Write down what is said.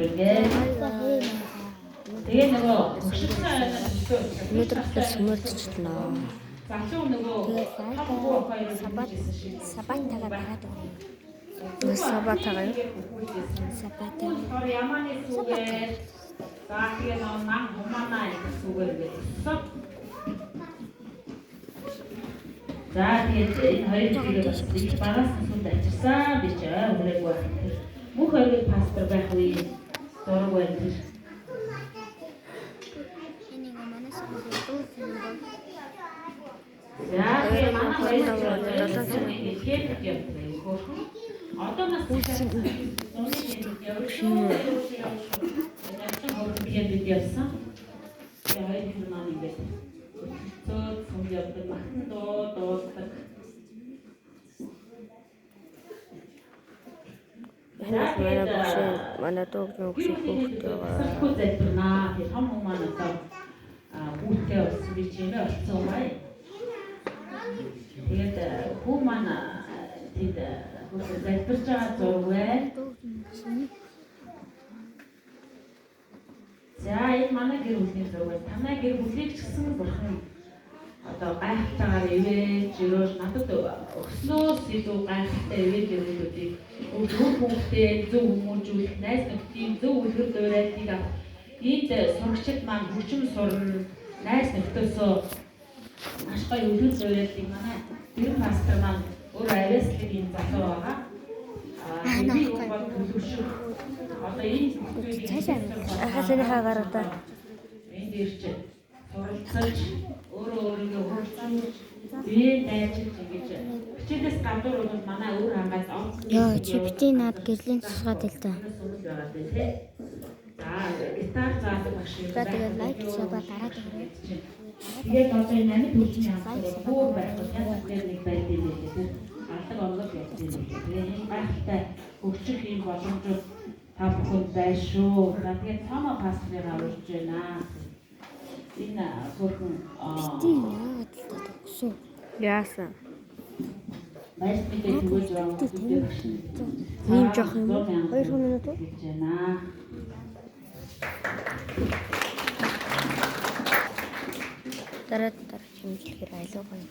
үргээ. Тэгээ нөгөө Өнөөдөр бид сүмөрдчихлээ. залуу нөгөө Сабатагаа дараад өгнө. Сабатагаа юу? Сабатаа. Яманы сүгээр. За тэгээ нөгөө нам хуманаа сүгээр гэсэн. За тэгээд энэ хоёр зүйлийг багаас нь авчирсан би ч өөрөөг байна. Бүх хоёрыг паспорт байх үе зураг байна. Энийг манаас аваад За тэгээд манай хоёр одоо нас үүссэн бид явсан. Тэгээ хоёр хүн маань ингээд цөөн явдаг багтан дууддаг. Манай дууг нөгөөсөө хөөхтэй. залбирнаа. Тэр том хүмүүс маань одоо хүүхдээ болсон би чимээ олцсон бай. Тэгээд хүү маань тэд залбирч байгаа зураг байна. За энэ манай гэр бүлийн зураг. Танай гэр бүлийг ч гэсэн бурхан одоо гайхалтайгаар ивэж өрөөж надад өгснөөс илүү гайхалтай ивэж өрөөлүүдийг зөв хүүхдээ зөв хүмүүжүүлэх, найз нөхдийн зөв үлгэр дуурайлтыг авах. Энд сурагчид маань хүчин сурна, найз нөхдөөсөө маш гоё үлгэр дуурайлтыг манай гэр пастор маань өөр авьяаслын залуу байгаа. Би бол төлөвшөх. Одоо энэ Ахасны хаагараа. энд ирж суралцаж өөрийгөө хөгжүүлж бие дайжиж ингэж хичээлээс гадуур бол манай өөр хангаас Яа, чи бити над гэрлийн тусгаад л та. За гитар заадаг багш юм За тэгээд лайк саба дараад өгнө. тэгээд одоо энэ амьд хүчин явах бүр байх яг нэг байд юм лээ. Алдаг онгод явж байгаа. Тэгээд энэ гайхалтай хөгжих юм боломжууд та бүхэнд байна шүү. За тэгээд цаамаа пасторыг аварж байна. Энэ хөрхөн Яагаад л та төгсөн. Яасан? Баяр мэдээ түгэж байгаа Ийм жоох юм уу? 2 минут уу? гэж байна. Дараа чимжлэхээр айлуу гоё.